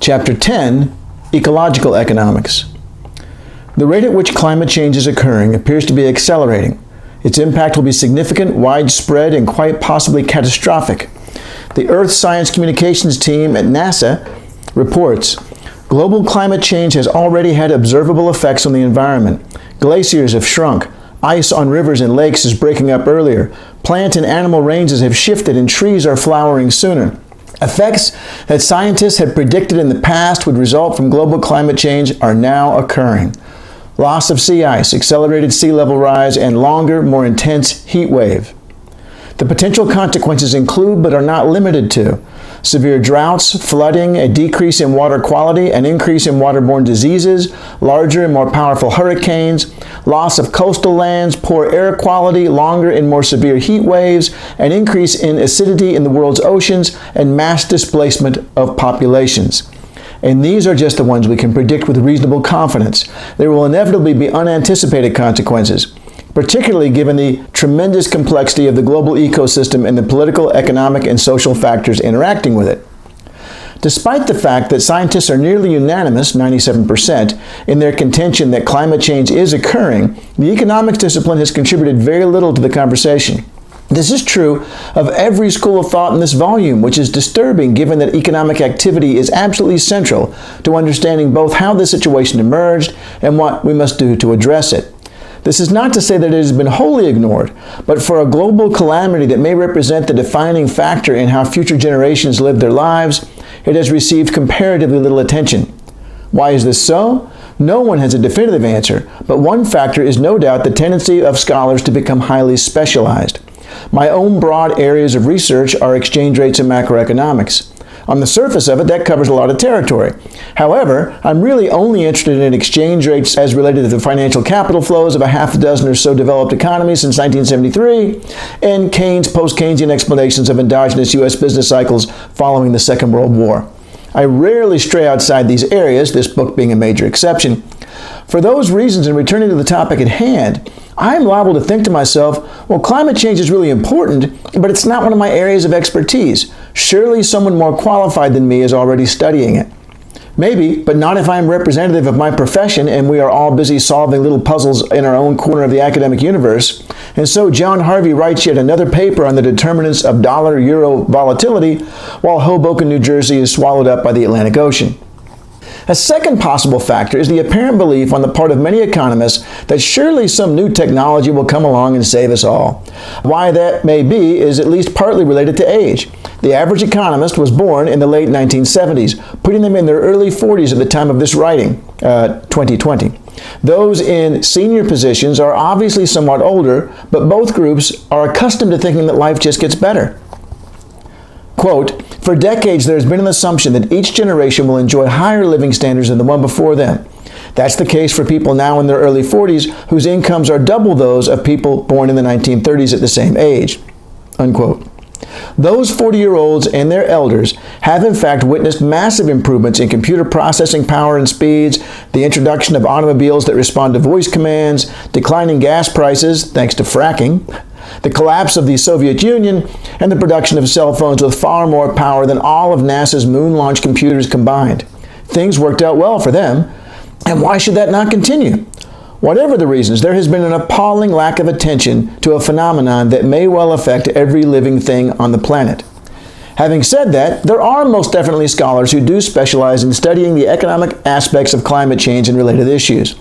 Chapter 10, Ecological Economics. The rate at which climate change is occurring appears to be accelerating. Its impact will be significant, widespread, and quite possibly catastrophic. The Earth Science Communications team at NASA reports, global climate change has already had observable effects on the environment. Glaciers have shrunk. Ice on rivers and lakes is breaking up earlier. Plant and animal ranges have shifted and trees are flowering sooner. Effects that scientists had predicted in the past would result from global climate change are now occurring. Loss of sea ice, accelerated sea level rise, and longer, more intense heat wave. The potential consequences include, but are not limited to, severe droughts, flooding, a decrease in water quality, an increase in waterborne diseases, larger and more powerful hurricanes, loss of coastal lands, poor air quality, longer and more severe heat waves, an increase in acidity in the world's oceans, and mass displacement of populations. And these are just the ones we can predict with reasonable confidence. There will inevitably be unanticipated consequences, particularly given the tremendous complexity of the global ecosystem and the political, economic, and social factors interacting with it. Despite the fact that scientists are nearly unanimous, 97%, in their contention that climate change is occurring, the economics discipline has contributed very little to the conversation. This is true of every school of thought in this volume, which is disturbing given that economic activity is absolutely central to understanding both how this situation emerged and what we must do to address it. This is not to say that it has been wholly ignored, but for a global calamity that may represent the defining factor in how future generations live their lives, it has received comparatively little attention. Why is this so? No one has a definitive answer, but one factor is no doubt the tendency of scholars to become highly specialized. My own broad areas of research are exchange rates and macroeconomics. On the surface of it, that covers a lot of territory. However, I'm really only interested in exchange rates as related to the financial capital flows of a half a dozen or so developed economies since 1973, and Keynes' post-Keynesian explanations of endogenous U.S. business cycles following the Second World War. I rarely stray outside these areas, this book being a major exception. For those reasons, and returning to the topic at hand, I am liable to think to myself, well, climate change is really important, but it's not one of my areas of expertise. Surely someone more qualified than me is already studying it. Maybe, but not if I am representative of my profession and we are all busy solving little puzzles in our own corner of the academic universe. And so John Harvey writes yet another paper on the determinants of dollar-euro volatility, while Hoboken, New Jersey is swallowed up by the Atlantic Ocean. A second possible factor is the apparent belief on the part of many economists that surely some new technology will come along and save us all. Why that may be is at least partly related to age. The average economist was born in the late 1970s, putting them in their early 40s at the time of this writing, 2020. Those in senior positions are obviously somewhat older, but both groups are accustomed to thinking that life just gets better. Quote, for decades there has been an assumption that each generation will enjoy higher living standards than the one before them. That's the case for people now in their early 40s whose incomes are double those of people born in the 1930s at the same age. Unquote. Those 40-year-olds and their elders have in fact witnessed massive improvements in computer processing power and speeds, the introduction of automobiles that respond to voice commands, declining gas prices thanks to fracking, the collapse of the Soviet Union, and the production of cell phones with far more power than all of NASA's moon launch computers combined. Things worked out well for them, and why should that not continue? Whatever the reasons, there has been an appalling lack of attention to a phenomenon that may well affect every living thing on the planet. Having said that, there are most definitely scholars who do specialize in studying the economic aspects of climate change and related issues.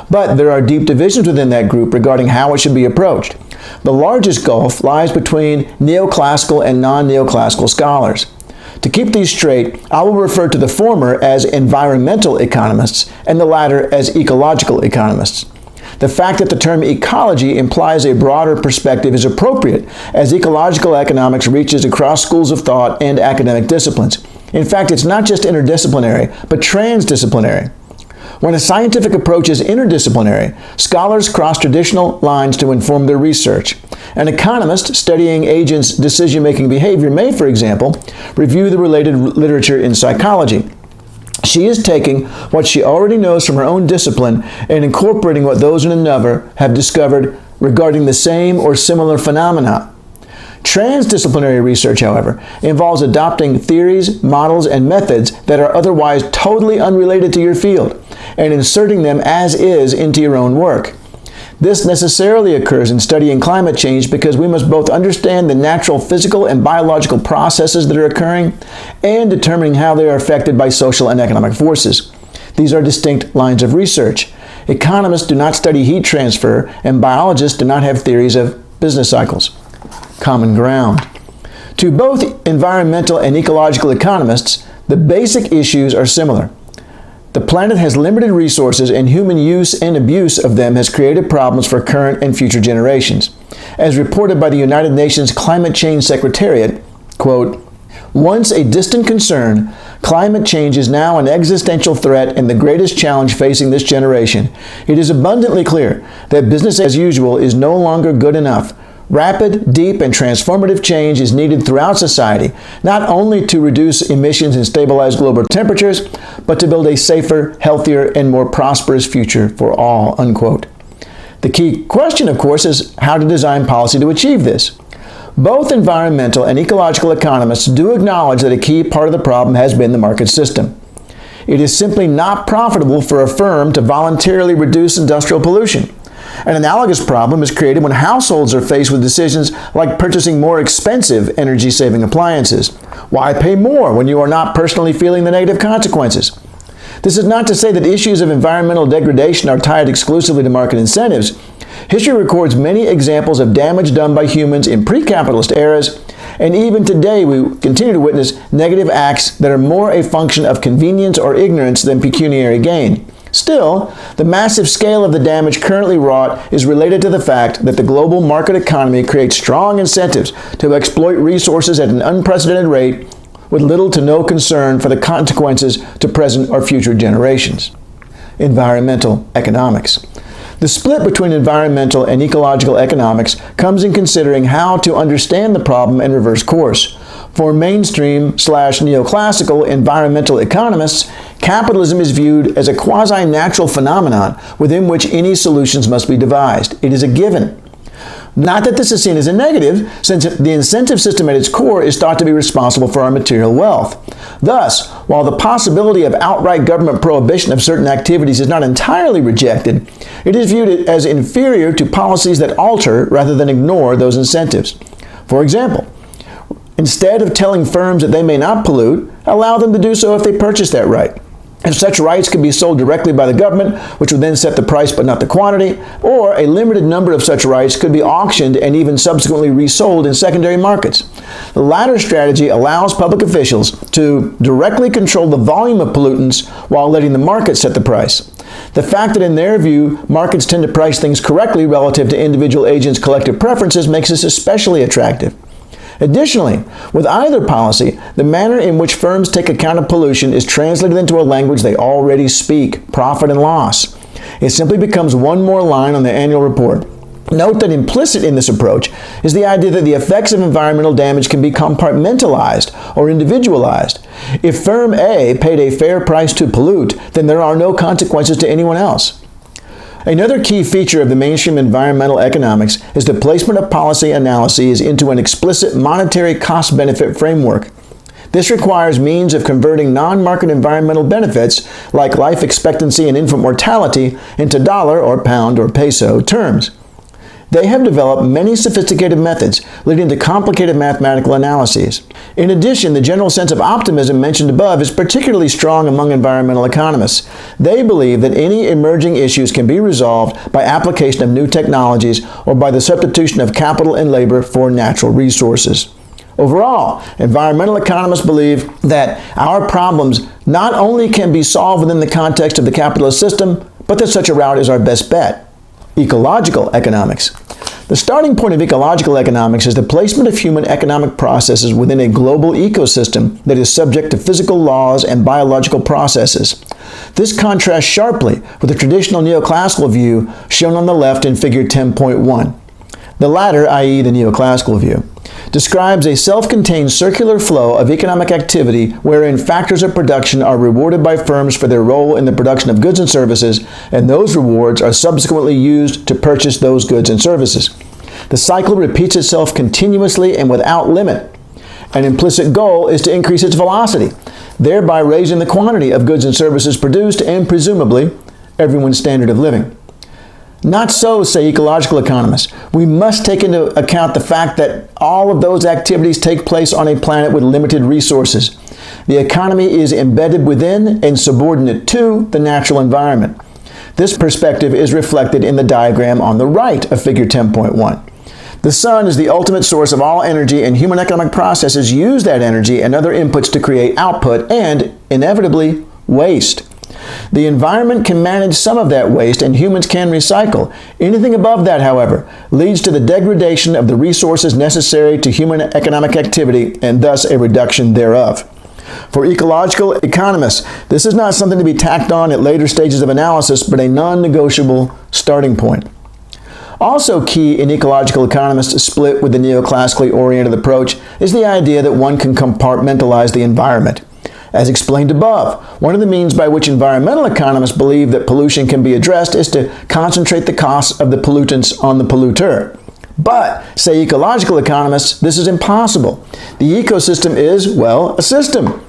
But there are deep divisions within that group regarding how it should be approached. The largest gulf lies between neoclassical and non-neoclassical scholars. To keep these straight, I will refer to the former as environmental economists and the latter as ecological economists. The fact that the term ecology implies a broader perspective is appropriate as ecological economics reaches across schools of thought and academic disciplines. In fact, it's not just interdisciplinary, but transdisciplinary. When a scientific approach is interdisciplinary, scholars cross traditional lines to inform their research. An economist studying agents' decision-making behavior may, for example, review the related literature in psychology. She is taking what she already knows from her own discipline and incorporating what those in another have discovered regarding the same or similar phenomena. Transdisciplinary research, however, involves adopting theories, models, and methods that are otherwise totally unrelated to your field and inserting them as is into your own work. This necessarily occurs in studying climate change because we must both understand the natural physical and biological processes that are occurring and determining how they are affected by social and economic forces. These are distinct lines of research. Economists do not study heat transfer, and biologists do not have theories of business cycles. Common ground. To both environmental and ecological economists, the basic issues are similar. The planet has limited resources, and human use and abuse of them has created problems for current and future generations. As reported by the United Nations Climate Change Secretariat, quote, "Once a distant concern, climate change is now an existential threat and the greatest challenge facing this generation. It is abundantly clear that business as usual is no longer good enough. Rapid, deep, and transformative change is needed throughout society, not only to reduce emissions and stabilize global temperatures, but to build a safer, healthier, and more prosperous future for all," unquote. The key question, of course, is how to design policy to achieve this. Both environmental and ecological economists do acknowledge that a key part of the problem has been the market system. It is simply not profitable for a firm to voluntarily reduce industrial pollution. An analogous problem is created when households are faced with decisions like purchasing more expensive energy-saving appliances. Why pay more when you are not personally feeling the negative consequences? This is not to say that issues of environmental degradation are tied exclusively to market incentives. History records many examples of damage done by humans in pre-capitalist eras, and even today we continue to witness negative acts that are more a function of convenience or ignorance than pecuniary gain. Still, the massive scale of the damage currently wrought is related to the fact that the global market economy creates strong incentives to exploit resources at an unprecedented rate with little to no concern for the consequences to present or future generations. Environmental economics. The split between environmental and ecological economics comes in considering how to understand the problem and reverse course. For mainstream/neoclassical environmental economists, capitalism is viewed as a quasi-natural phenomenon within which any solutions must be devised. It is a given. Not that this is seen as a negative, since the incentive system at its core is thought to be responsible for our material wealth. Thus, while the possibility of outright government prohibition of certain activities is not entirely rejected, it is viewed as inferior to policies that alter rather than ignore those incentives. For example, instead of telling firms that they may not pollute, allow them to do so if they purchase that right. If such rights could be sold directly by the government, which would then set the price but not the quantity, or a limited number of such rights could be auctioned and even subsequently resold in secondary markets. The latter strategy allows public officials to directly control the volume of pollutants while letting the market set the price. The fact that in their view, markets tend to price things correctly relative to individual agents' collective preferences makes this especially attractive. Additionally, with either policy, the manner in which firms take account of pollution is translated into a language they already speak, profit and loss. It simply becomes one more line on the annual report. Note that implicit in this approach is the idea that the effects of environmental damage can be compartmentalized or individualized. If firm A paid a fair price to pollute, then there are no consequences to anyone else. Another key feature of the mainstream environmental economics is the placement of policy analyses into an explicit monetary cost-benefit framework. This requires means of converting non-market environmental benefits, like life expectancy and infant mortality, into dollar or pound or peso terms. They have developed many sophisticated methods, leading to complicated mathematical analyses. In addition, the general sense of optimism mentioned above is particularly strong among environmental economists. They believe that any emerging issues can be resolved by application of new technologies or by the substitution of capital and labor for natural resources. Overall, environmental economists believe that our problems not only can be solved within the context of the capitalist system, but that such a route is our best bet. Ecological economics. The starting point of ecological economics is the placement of human economic processes within a global ecosystem that is subject to physical laws and biological processes. This contrasts sharply with the traditional neoclassical view shown on the left in figure 10.1. The latter, i.e. the neoclassical view, describes a self-contained circular flow of economic activity wherein factors of production are rewarded by firms for their role in the production of goods and services, and those rewards are subsequently used to purchase those goods and services. The cycle repeats itself continuously and without limit. An implicit goal is to increase its velocity, thereby raising the quantity of goods and services produced and presumably everyone's standard of living. Not so, say ecological economists. We must take into account the fact that all of those activities take place on a planet with limited resources. The economy is embedded within and subordinate to the natural environment. This perspective is reflected in the diagram on the right of Figure 10.1. The sun is the ultimate source of all energy, and human economic processes use that energy and other inputs to create output and, inevitably, waste. The environment can manage some of that waste, and humans can recycle. Anything above that, however, leads to the degradation of the resources necessary to human economic activity and thus a reduction thereof. For ecological economists, this is not something to be tacked on at later stages of analysis, but a non-negotiable starting point. Also key in ecological economists' split with the neoclassically oriented approach is the idea that one can compartmentalize the environment. As explained above, one of the means by which environmental economists believe that pollution can be addressed is to concentrate the costs of the pollutants on the polluter. But, say ecological economists, this is impossible. The ecosystem is, well, a system.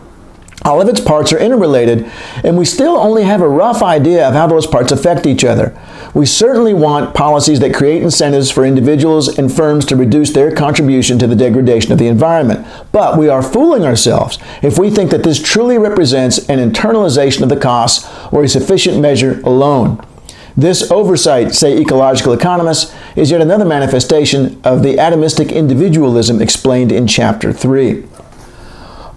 All of its parts are interrelated, and we still only have a rough idea of how those parts affect each other. We certainly want policies that create incentives for individuals and firms to reduce their contribution to the degradation of the environment. But we are fooling ourselves if we think that this truly represents an internalization of the costs or a sufficient measure alone. This oversight, say ecological economists, is yet another manifestation of the atomistic individualism explained in Chapter 3.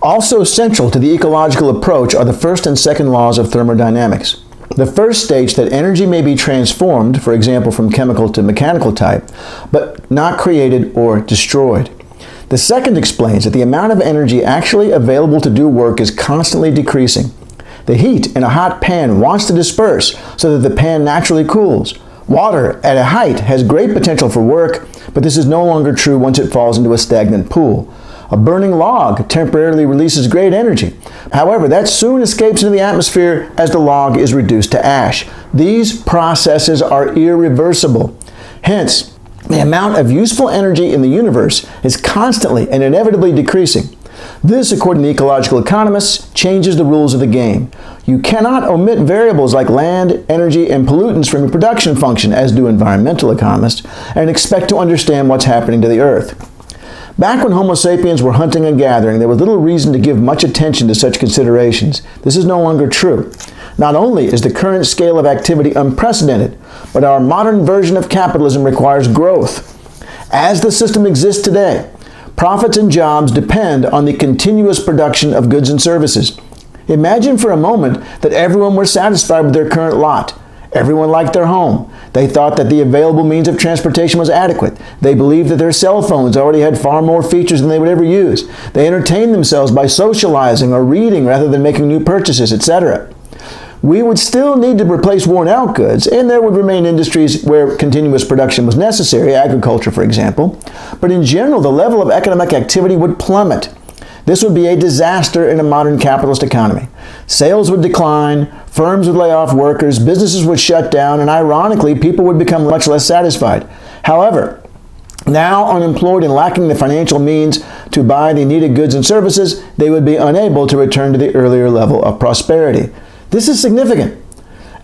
Also central to the ecological approach are the first and second laws of thermodynamics. The first states that energy may be transformed, for example from chemical to mechanical type, but not created or destroyed. The second explains that the amount of energy actually available to do work is constantly decreasing. The heat in a hot pan wants to disperse so that the pan naturally cools. Water at a height has great potential for work, but this is no longer true once it falls into a stagnant pool. A burning log temporarily releases great energy. However, that soon escapes into the atmosphere as the log is reduced to ash. These processes are irreversible. Hence, the amount of useful energy in the universe is constantly and inevitably decreasing. This, according to ecological economists, changes the rules of the game. You cannot omit variables like land, energy, and pollutants from your production function, as do environmental economists, and expect to understand what's happening to the earth. Back when Homo sapiens were hunting and gathering, there was little reason to give much attention to such considerations. This is no longer true. Not only is the current scale of activity unprecedented, but our modern version of capitalism requires growth. As the system exists today, profits and jobs depend on the continuous production of goods and services. Imagine for a moment that everyone were satisfied with their current lot. Everyone liked their home. They thought that the available means of transportation was adequate. They believed that their cell phones already had far more features than they would ever use. They entertained themselves by socializing or reading rather than making new purchases, etc. We would still need to replace worn-out goods, and there would remain industries where continuous production was necessary, agriculture, for example. But in general, the level of economic activity would plummet. This would be a disaster in a modern capitalist economy. Sales would decline, firms would lay off workers, businesses would shut down, and ironically, people would become much less satisfied. However, now unemployed and lacking the financial means to buy the needed goods and services, they would be unable to return to the earlier level of prosperity. This is significant.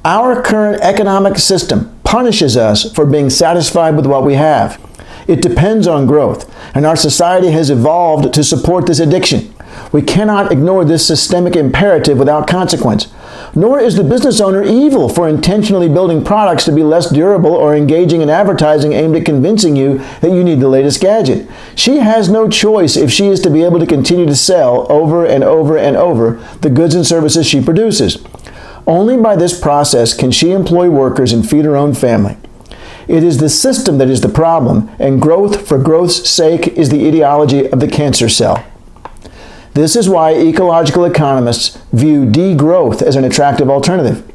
Our current economic system punishes us for being satisfied with what we have. It depends on growth, and our society has evolved to support this addiction. We cannot ignore this systemic imperative without consequence. Nor is the business owner evil for intentionally building products to be less durable or engaging in advertising aimed at convincing you that you need the latest gadget. She has no choice if she is to be able to continue to sell over and over and over the goods and services she produces. Only by this process can she employ workers and feed her own family. It is the system that is the problem, and growth for growth's sake is the ideology of the cancer cell. This is why ecological economists view degrowth as an attractive alternative.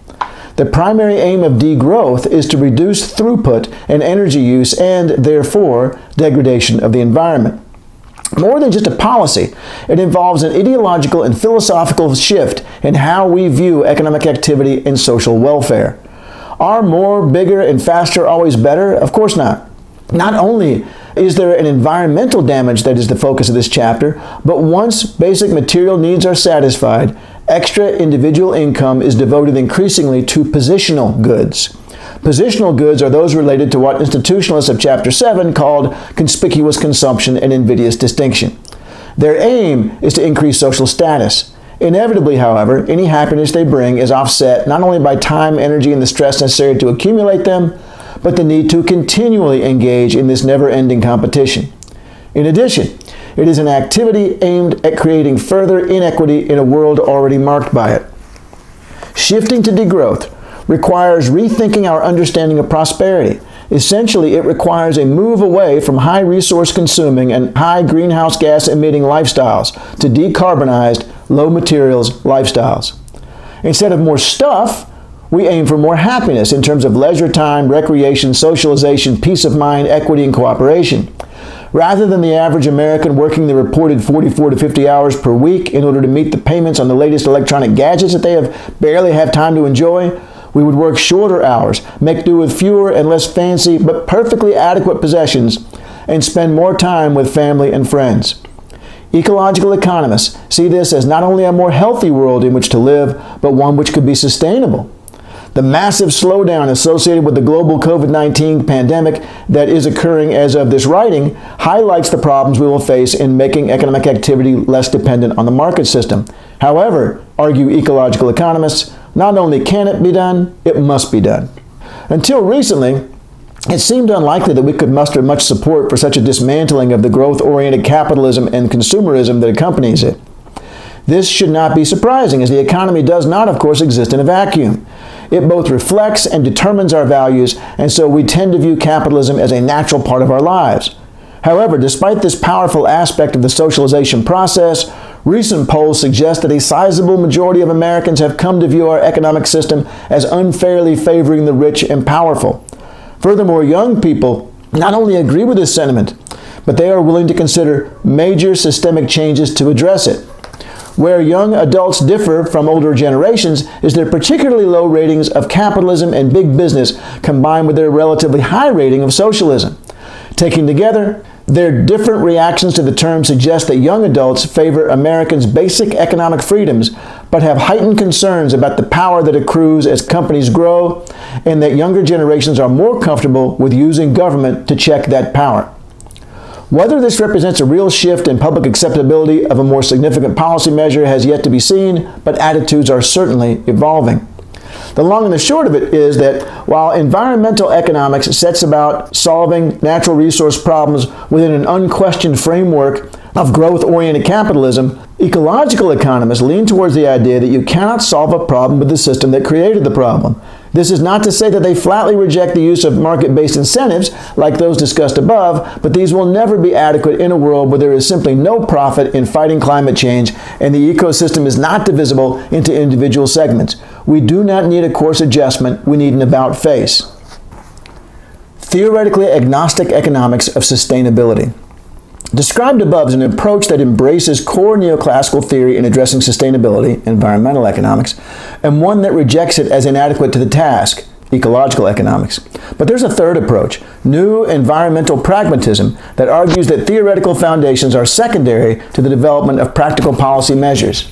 The primary aim of degrowth is to reduce throughput and energy use and, therefore, degradation of the environment. More than just a policy, it involves an ideological and philosophical shift in how we view economic activity and social welfare. Are more, bigger, and faster always better? Of course not. Not only is there an environmental damage that is the focus of this chapter, but once basic material needs are satisfied, extra individual income is devoted increasingly to positional goods. Positional goods are those related to what institutionalists of Chapter 7 called conspicuous consumption and invidious distinction. Their aim is to increase social status. Inevitably, however, any happiness they bring is offset not only by time, energy, and the stress necessary to accumulate them, but the need to continually engage in this never-ending competition. In addition, it is an activity aimed at creating further inequity in a world already marked by it. Shifting to degrowth requires rethinking our understanding of prosperity. Essentially, it requires a move away from high resource consuming and high greenhouse gas emitting lifestyles to decarbonized, low materials lifestyles. Instead of more stuff, we aim for more happiness in terms of leisure time, recreation, socialization, peace of mind, equity, and cooperation. Rather than the average American working the reported 44 to 50 hours per week in order to meet the payments on the latest electronic gadgets that they barely have time to enjoy, we would work shorter hours, make do with fewer and less fancy but perfectly adequate possessions, and spend more time with family and friends. Ecological economists see this as not only a more healthy world in which to live, but one which could be sustainable. The massive slowdown associated with the global COVID-19 pandemic that is occurring as of this writing highlights the problems we will face in making economic activity less dependent on the market system. However, argue ecological economists, not only can it be done, it must be done. Until recently, it seemed unlikely that we could muster much support for such a dismantling of the growth-oriented capitalism and consumerism that accompanies it. This should not be surprising, as the economy does not, of course, exist in a vacuum. It both reflects and determines our values, and so we tend to view capitalism as a natural part of our lives. However, despite this powerful aspect of the socialization process, recent polls suggest that a sizable majority of Americans have come to view our economic system as unfairly favoring the rich and powerful. Furthermore, young people not only agree with this sentiment, but they are willing to consider major systemic changes to address it. Where young adults differ from older generations is their particularly low ratings of capitalism and big business combined with their relatively high rating of socialism. Taken together, their different reactions to the term suggest that young adults favor Americans' basic economic freedoms, but have heightened concerns about the power that accrues as companies grow, and that younger generations are more comfortable with using government to check that power. Whether this represents a real shift in public acceptability of a more significant policy measure has yet to be seen, but attitudes are certainly evolving. The long and the short of it is that while environmental economics sets about solving natural resource problems within an unquestioned framework of growth-oriented capitalism, ecological economists lean towards the idea that you cannot solve a problem with the system that created the problem. This is not to say that they flatly reject the use of market-based incentives like those discussed above, but these will never be adequate in a world where there is simply no profit in fighting climate change and the ecosystem is not divisible into individual segments. We do not need a course adjustment, we need an about-face. Theoretically agnostic economics of sustainability. Described above is an approach that embraces core neoclassical theory in addressing sustainability, environmental economics, and one that rejects it as inadequate to the task, ecological economics. But there's a third approach, new environmental pragmatism, that argues that theoretical foundations are secondary to the development of practical policy measures.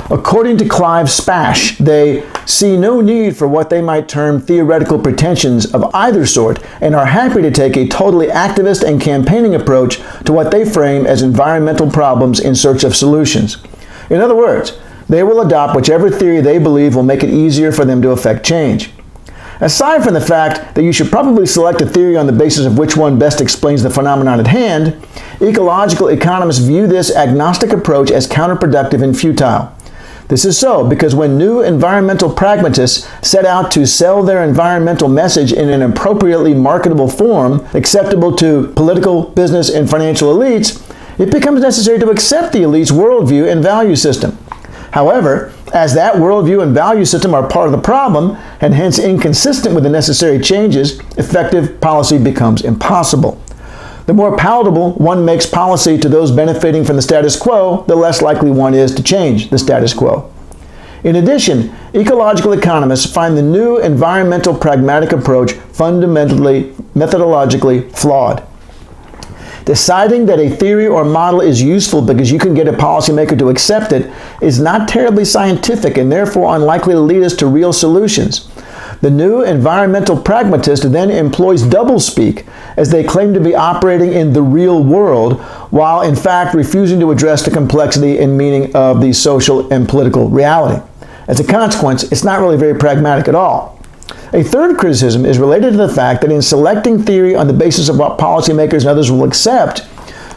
According to Clive Spash, they see no need for what they might term theoretical pretensions of either sort and are happy to take a totally activist and campaigning approach to what they frame as environmental problems in search of solutions. In other words, they will adopt whichever theory they believe will make it easier for them to effect change. Aside from the fact that you should probably select a theory on the basis of which one best explains the phenomenon at hand, ecological economists view this agnostic approach as counterproductive and futile. This is so because when new environmental pragmatists set out to sell their environmental message in an appropriately marketable form, acceptable to political, business, and financial elites, it becomes necessary to accept the elite's worldview and value system. However, as that worldview and value system are part of the problem, and hence inconsistent with the necessary changes, effective policy becomes impossible. The more palatable one makes policy to those benefiting from the status quo, the less likely one is to change the status quo. In addition, ecological economists find the new environmental pragmatic approach fundamentally, methodologically flawed. Deciding that a theory or model is useful because you can get a policymaker to accept it is not terribly scientific and therefore unlikely to lead us to real solutions. The new environmental pragmatist then employs doublespeak as they claim to be operating in the real world while in fact refusing to address the complexity and meaning of the social and political reality. As a consequence, it's not really very pragmatic at all. A third criticism is related to the fact that in selecting theory on the basis of what policymakers and others will accept,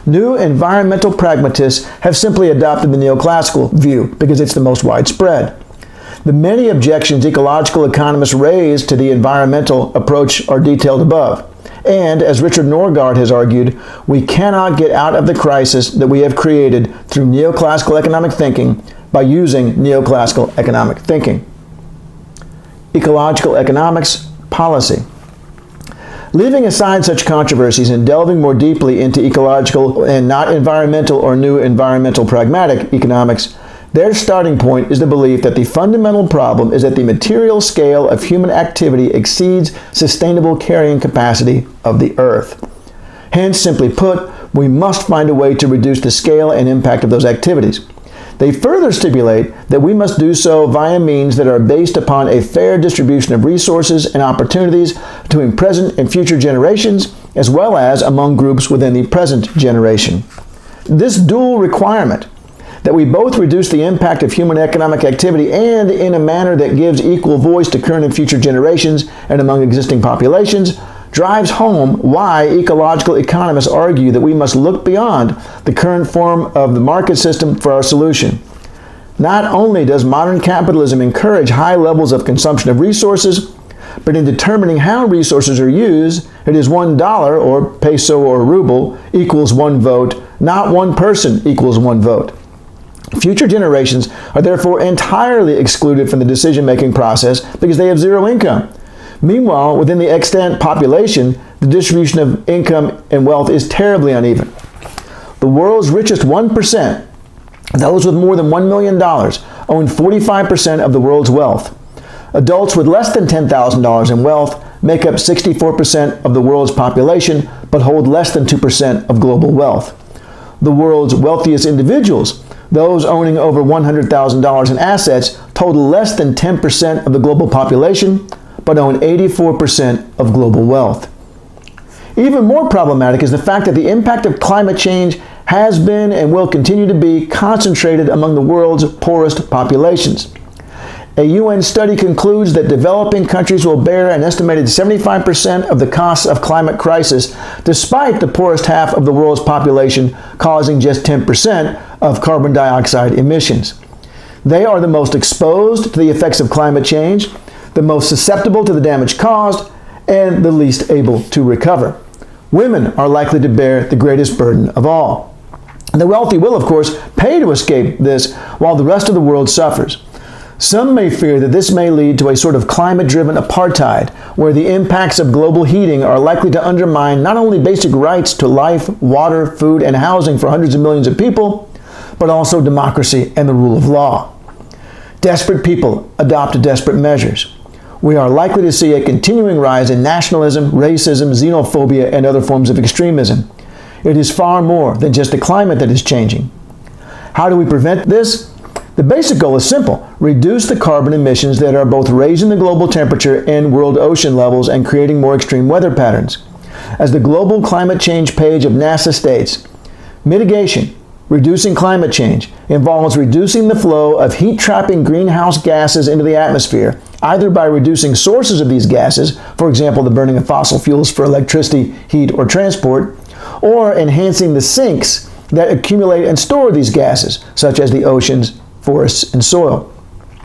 new environmental pragmatists have simply adopted the neoclassical view because it's the most widespread. The many objections ecological economists raise to the environmental approach are detailed above. And, as Richard Norgaard has argued, we cannot get out of the crisis that we have created through neoclassical economic thinking by using neoclassical economic thinking. Ecological economics policy. Leaving aside such controversies and delving more deeply into ecological and not environmental or new environmental pragmatic economics, their starting point is the belief that the fundamental problem is that the material scale of human activity exceeds sustainable carrying capacity of the earth. Hence, simply put, we must find a way to reduce the scale and impact of those activities. They further stipulate that we must do so via means that are based upon a fair distribution of resources and opportunities between present and future generations, as well as among groups within the present generation. This dual requirement, that we both reduce the impact of human economic activity and in a manner that gives equal voice to current and future generations and among existing populations, drives home why ecological economists argue that we must look beyond the current form of the market system for our solution. Not only does modern capitalism encourage high levels of consumption of resources, but in determining how resources are used, it is $1 or peso or ruble equals one vote, not one person equals one vote. Future generations are therefore entirely excluded from the decision-making process because they have zero income. Meanwhile, within the extant population, the distribution of income and wealth is terribly uneven. The world's richest 1%, those with more than $1 million, own 45% of the world's wealth. Adults with less than $10,000 in wealth make up 64% of the world's population, but hold less than 2% of global wealth. The world's wealthiest individuals, those owning over $100,000 in assets, total less than 10% of the global population, but own 84% of global wealth. Even more problematic is the fact that the impact of climate change has been and will continue to be concentrated among the world's poorest populations. A UN study concludes that developing countries will bear an estimated 75% of the costs of climate crisis, despite the poorest half of the world's population causing just 10% of carbon dioxide emissions. They are the most exposed to the effects of climate change, the most susceptible to the damage caused, and the least able to recover. Women are likely to bear the greatest burden of all. The wealthy will, of course, pay to escape this while the rest of the world suffers. Some may fear that this may lead to a sort of climate-driven apartheid, where the impacts of global heating are likely to undermine not only basic rights to life, water, food, and housing for hundreds of millions of people, but also democracy and the rule of law. Desperate people adopt desperate measures. We are likely to see a continuing rise in nationalism, racism, xenophobia, and other forms of extremism. It is far more than just the climate that is changing. How do we prevent this? The basic goal is simple: reduce the carbon emissions that are both raising the global temperature and world ocean levels and creating more extreme weather patterns. As the Global Climate Change page of NASA states, mitigation, reducing climate change, involves reducing the flow of heat-trapping greenhouse gases into the atmosphere, either by reducing sources of these gases, for example, the burning of fossil fuels for electricity, heat, or transport, or enhancing the sinks that accumulate and store these gases, such as the oceans, forests, and soil.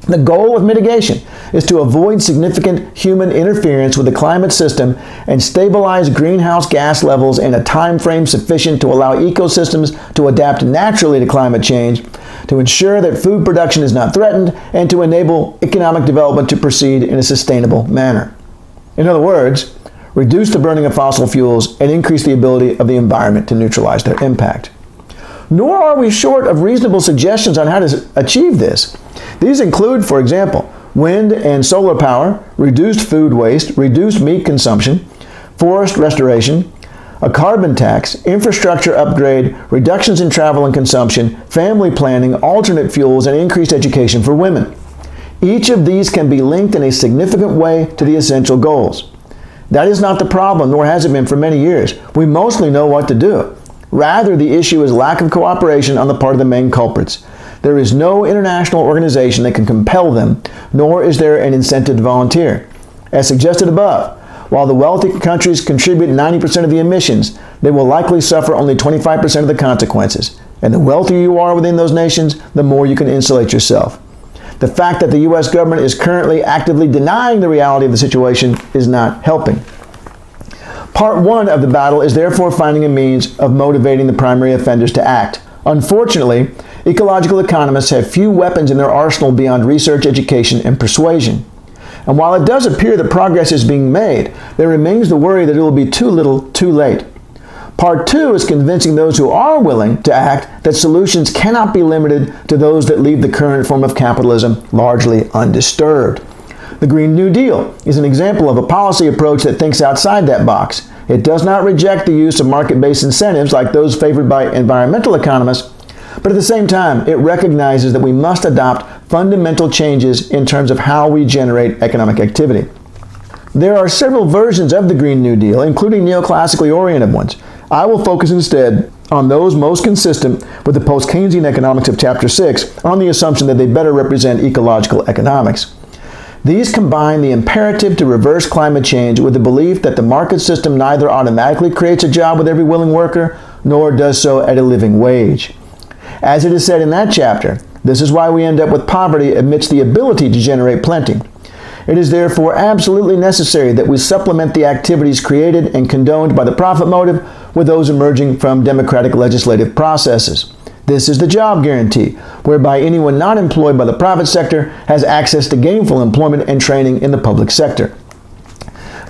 The goal of mitigation is to avoid significant human interference with the climate system and stabilize greenhouse gas levels in a time frame sufficient to allow ecosystems to adapt naturally to climate change, to ensure that food production is not threatened, and to enable economic development to proceed in a sustainable manner. In other words, reduce the burning of fossil fuels and increase the ability of the environment to neutralize their impact. Nor are we short of reasonable suggestions on how to achieve this. These include, for example, wind and solar power, reduced food waste, reduced meat consumption, forest restoration, a carbon tax, infrastructure upgrade, reductions in travel and consumption, family planning, alternate fuels, and increased education for women. Each of these can be linked in a significant way to the essential goals. That is not the problem, nor has it been for many years. We mostly know what to do. Rather, the issue is lack of cooperation on the part of the main culprits. There is no international organization that can compel them, nor is there an incentive to volunteer. As suggested above, while the wealthy countries contribute 90% of the emissions, they will likely suffer only 25% of the consequences. And the wealthier you are within those nations, the more you can insulate yourself. The fact that the U.S. government is currently actively denying the reality of the situation is not helping. Part one of the battle is therefore finding a means of motivating the primary offenders to act. Unfortunately, ecological economists have few weapons in their arsenal beyond research, education, and persuasion. And while it does appear that progress is being made, there remains the worry that it will be too little, too late. Part two is convincing those who are willing to act that solutions cannot be limited to those that leave the current form of capitalism largely undisturbed. The Green New Deal is an example of a policy approach that thinks outside that box. It does not reject the use of market-based incentives like those favored by environmental economists, but at the same time, it recognizes that we must adopt fundamental changes in terms of how we generate economic activity. There are several versions of the Green New Deal, including neoclassically oriented ones. I will focus instead on those most consistent with the post-Keynesian economics of Chapter 6 on the assumption that they better represent ecological economics. These combine the imperative to reverse climate change with the belief that the market system neither automatically creates a job with every willing worker, nor does so at a living wage. As it is said in that chapter, this is why we end up with poverty amidst the ability to generate plenty. It is therefore absolutely necessary that we supplement the activities created and condoned by the profit motive with those emerging from democratic legislative processes. This is the job guarantee, whereby anyone not employed by the private sector has access to gainful employment and training in the public sector.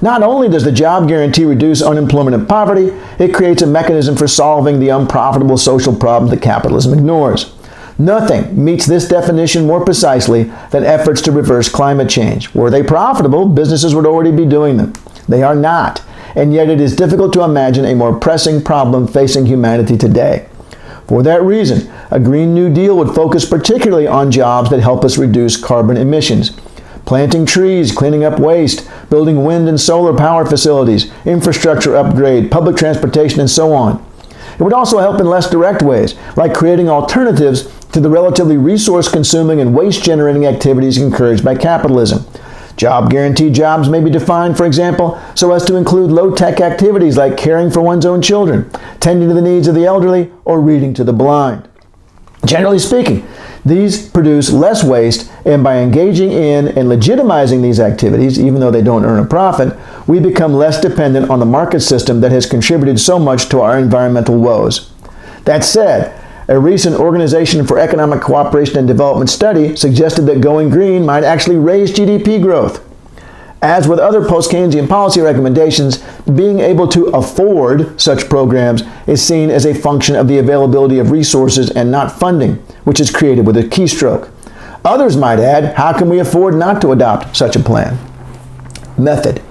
Not only does the job guarantee reduce unemployment and poverty, it creates a mechanism for solving the unprofitable social problems that capitalism ignores. Nothing meets this definition more precisely than efforts to reverse climate change. Were they profitable, businesses would already be doing them. They are not, and yet it is difficult to imagine a more pressing problem facing humanity today. For that reason, a Green New Deal would focus particularly on jobs that help us reduce carbon emissions. Planting trees, cleaning up waste, building wind and solar power facilities, infrastructure upgrade, public transportation, and so on. It would also help in less direct ways, like creating alternatives to the relatively resource-consuming and waste-generating activities encouraged by capitalism. Job guarantee jobs may be defined, for example, so as to include low-tech activities like caring for one's own children, tending to the needs of the elderly, or reading to the blind. Generally speaking, these produce less waste, and by engaging in and legitimizing these activities, even though they don't earn a profit, we become less dependent on the market system that has contributed so much to our environmental woes. That said, a recent Organization for Economic Cooperation and Development study suggested that going green might actually raise GDP growth. As with other post-Keynesian policy recommendations, being able to afford such programs is seen as a function of the availability of resources and not funding, which is created with a keystroke. Others might add, how can we afford not to adopt such a plan? Method.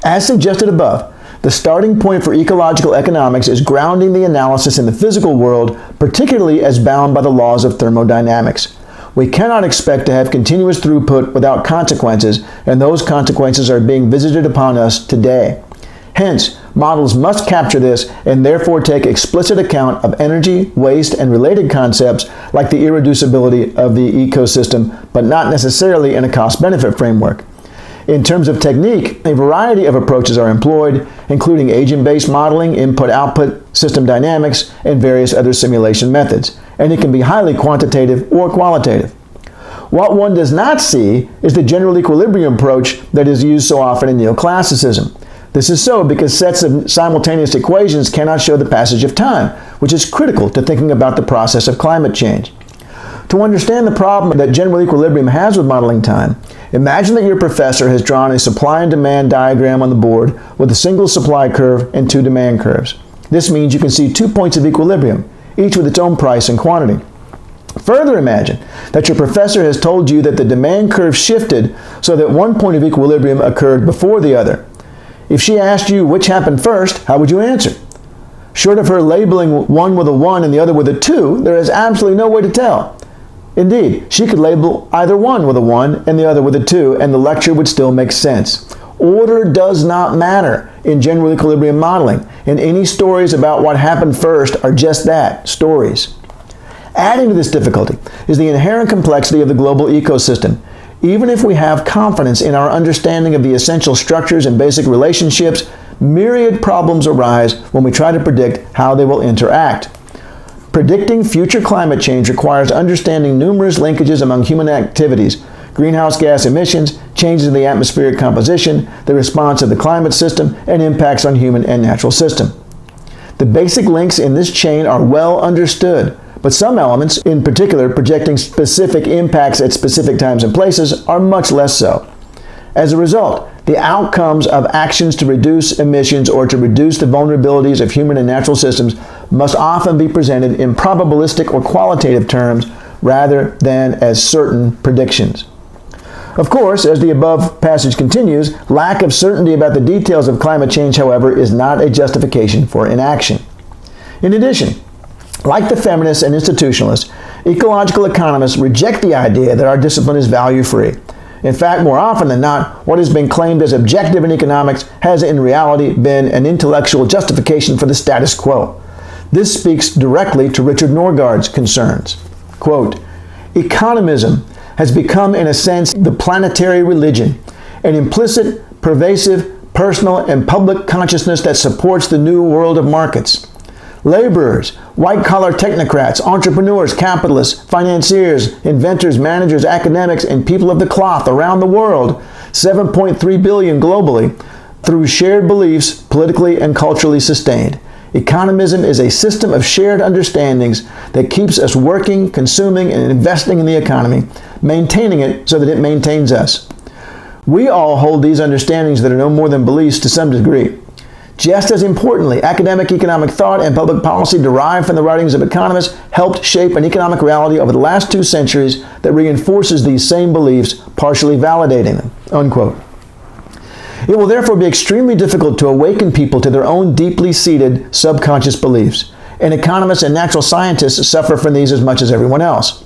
As suggested above, the starting point for ecological economics is grounding the analysis in the physical world, particularly as bound by the laws of thermodynamics. We cannot expect to have continuous throughput without consequences, and those consequences are being visited upon us today. Hence, models must capture this and therefore take explicit account of energy, waste, and related concepts like the irreducibility of the ecosystem, but not necessarily in a cost-benefit framework. In terms of technique, a variety of approaches are employed, including agent-based modeling, input-output, system dynamics, and various other simulation methods, and it can be highly quantitative or qualitative. What one does not see is the general equilibrium approach that is used so often in neoclassicism. This is so because sets of simultaneous equations cannot show the passage of time, which is critical to thinking about the process of climate change. To understand the problem that general equilibrium has with modeling time, imagine that your professor has drawn a supply and demand diagram on the board with a single supply curve and two demand curves. This means you can see 2 points of equilibrium, each with its own price and quantity. Further imagine that your professor has told you that the demand curve shifted so that one point of equilibrium occurred before the other. If she asked you which happened first, how would you answer? Short of her labeling one with a 1 and the other with a 2, there is absolutely no way to tell. Indeed, she could label either one with a 1 and the other with a 2, and the lecture would still make sense. Order does not matter in general equilibrium modeling, and any stories about what happened first are just that, stories. Adding to this difficulty is the inherent complexity of the global ecosystem. Even if we have confidence in our understanding of the essential structures and basic relationships, myriad problems arise when we try to predict how they will interact. Predicting future climate change requires understanding numerous linkages among human activities, greenhouse gas emissions, changes in the atmospheric composition, the response of the climate system, and impacts on human and natural system. The basic links in this chain are well understood, but some elements, in particular projecting specific impacts at specific times and places, are much less so. As a result, the outcomes of actions to reduce emissions or to reduce the vulnerabilities of human and natural systems must often be presented in probabilistic or qualitative terms rather than as certain predictions. Of course, as the above passage continues, lack of certainty about the details of climate change, however, is not a justification for inaction. In addition, like the feminists and institutionalists, ecological economists reject the idea that our discipline is value-free. In fact, more often than not, what has been claimed as objective in economics has in reality been an intellectual justification for the status quo. This speaks directly to Richard Norgaard's concerns. Quote, "Economism has become, in a sense, the planetary religion, an implicit, pervasive, personal, and public consciousness that supports the new world of markets. Laborers, white-collar technocrats, entrepreneurs, capitalists, financiers, inventors, managers, academics, and people of the cloth around the world, 7.3 billion globally, through shared beliefs, politically and culturally sustained. Economism is a system of shared understandings that keeps us working, consuming, and investing in the economy, maintaining it so that it maintains us. We all hold these understandings that are no more than beliefs to some degree. Just as importantly, academic economic thought and public policy derived from the writings of economists helped shape an economic reality over the last 2 centuries that reinforces these same beliefs, partially validating them." Unquote. It will therefore be extremely difficult to awaken people to their own deeply seated subconscious beliefs, and economists and natural scientists suffer from these as much as everyone else.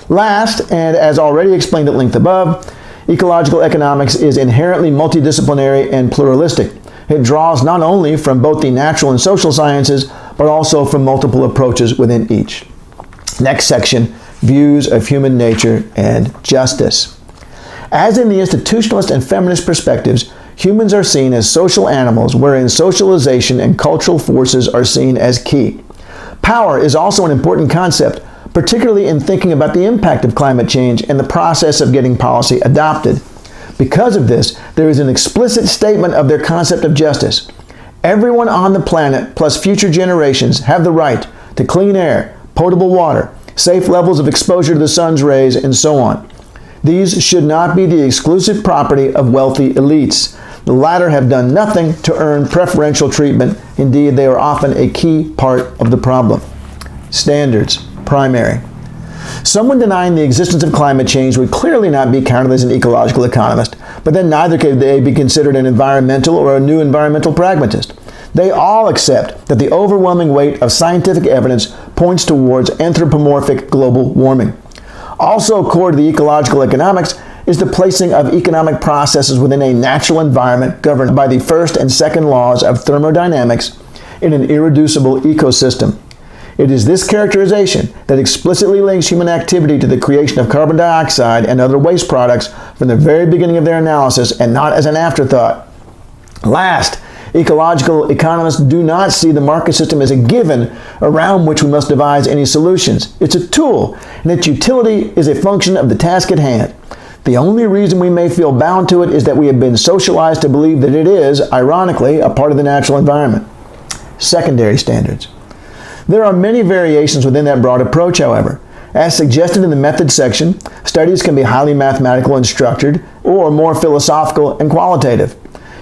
Last, and as already explained at length above, ecological economics is inherently multidisciplinary and pluralistic. It draws not only from both the natural and social sciences, but also from multiple approaches within each. Next section, views of human nature and justice. As in the institutionalist and feminist perspectives, humans are seen as social animals, wherein socialization and cultural forces are seen as key. Power is also an important concept, particularly in thinking about the impact of climate change and the process of getting policy adopted. Because of this, there is an explicit statement of their concept of justice. Everyone on the planet, plus future generations, have the right to clean air, potable water, safe levels of exposure to the sun's rays, and so on. These should not be the exclusive property of wealthy elites. The latter have done nothing to earn preferential treatment. Indeed, they are often a key part of the problem. Standards, primary. Someone denying the existence of climate change would clearly not be counted as an ecological economist, but then neither could they be considered an environmental or a new environmental pragmatist. They all accept that the overwhelming weight of scientific evidence points towards anthropomorphic global warming. Also core to the ecological economics is the placing of economic processes within a natural environment governed by the first and second laws of thermodynamics in an irreducible ecosystem. It is this characterization that explicitly links human activity to the creation of carbon dioxide and other waste products from the very beginning of their analysis, and not as an afterthought. Last, ecological economists do not see the market system as a given around which we must devise any solutions. It's a tool, and its utility is a function of the task at hand. The only reason we may feel bound to it is that we have been socialized to believe that it is, ironically, a part of the natural environment. Secondary standards. There are many variations within that broad approach, however. As suggested in the methods section, studies can be highly mathematical and structured, or more philosophical and qualitative.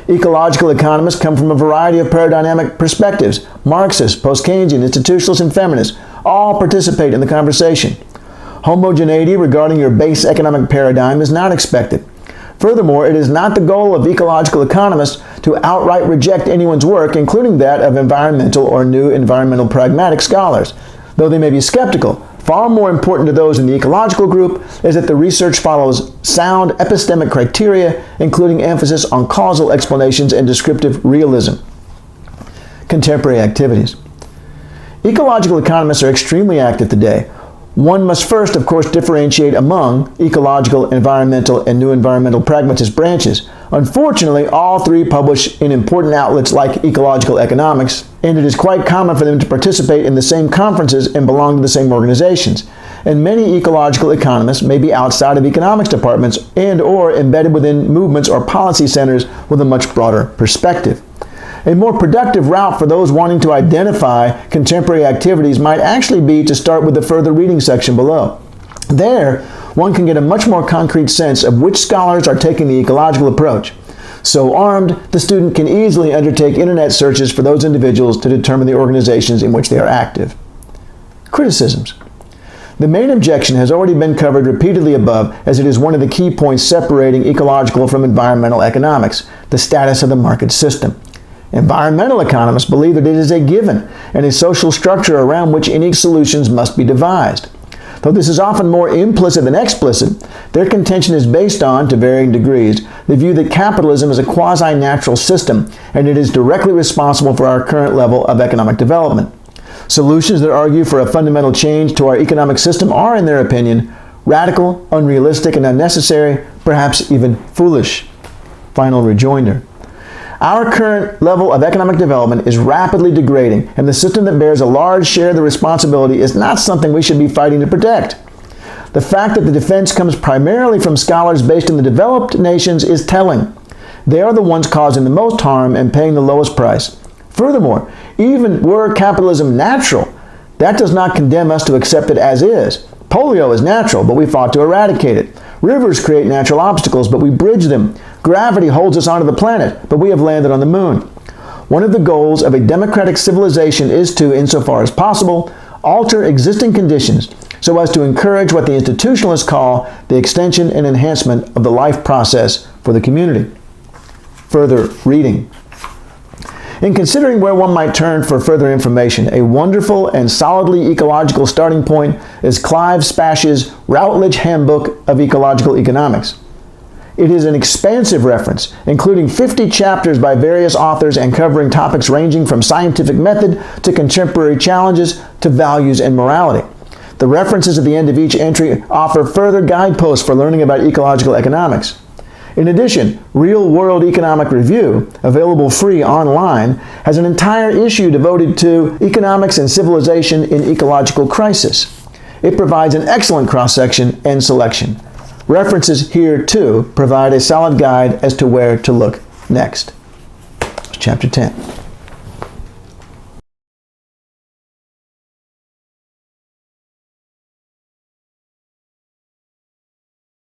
Ecological economists come from a variety of paradigmatic perspectives. Marxists, post-Keynesian, institutionalists, and feminists all participate in the conversation. Homogeneity regarding your base economic paradigm is not expected. Furthermore, it is not the goal of ecological economists to outright reject anyone's work, including that of environmental or new environmental pragmatic scholars. Though they may be skeptical, far more important to those in the ecological group is that the research follows sound epistemic criteria, including emphasis on causal explanations and descriptive realism. Contemporary activities. Ecological economists are extremely active today. One must first, of course, differentiate among ecological, environmental, and new environmental pragmatist branches. Unfortunately, all three publish in important outlets like Ecological Economics, and it is quite common for them to participate in the same conferences and belong to the same organizations. And many ecological economists may be outside of economics departments and or embedded within movements or policy centers with a much broader perspective. A more productive route for those wanting to identify contemporary activities might actually be to start with the further reading section below. There, one can get a much more concrete sense of which scholars are taking the ecological approach. So armed, the student can easily undertake internet searches for those individuals to determine the organizations in which they are active. Criticisms. The main objection has already been covered repeatedly above, as it is one of the key points separating ecological from environmental economics, the status of the market system. Environmental economists believe that it is a given and a social structure around which any solutions must be devised. Though this is often more implicit than explicit, their contention is based on, to varying degrees, the view that capitalism is a quasi-natural system and it is directly responsible for our current level of economic development. Solutions that argue for a fundamental change to our economic system are, in their opinion, radical, unrealistic, and unnecessary, perhaps even foolish. Final rejoinder. Our current level of economic development is rapidly degrading, and the system that bears a large share of the responsibility is not something we should be fighting to protect. The fact that the defense comes primarily from scholars based in the developed nations is telling. They are the ones causing the most harm and paying the lowest price. Furthermore, even were capitalism natural, that does not condemn us to accept it as is. Polio is natural, but we fought to eradicate it. Rivers create natural obstacles, but we bridge them. Gravity holds us onto the planet, but we have landed on the moon. One of the goals of a democratic civilization is to, insofar as possible, alter existing conditions so as to encourage what the institutionalists call the extension and enhancement of the life process for the community. Further reading. In considering where one might turn for further information, a wonderful and solidly ecological starting point is Clive Spash's Routledge Handbook of Ecological Economics. It is an expansive reference, including 50 chapters by various authors and covering topics ranging from scientific method to contemporary challenges to values and morality. The references at the end of each entry offer further guideposts for learning about ecological economics. In addition, Real World Economic Review, available free online, has an entire issue devoted to economics and civilization in ecological crisis. It provides an excellent cross-section and selection. References here, too, provide a solid guide as to where to look next. Chapter 10.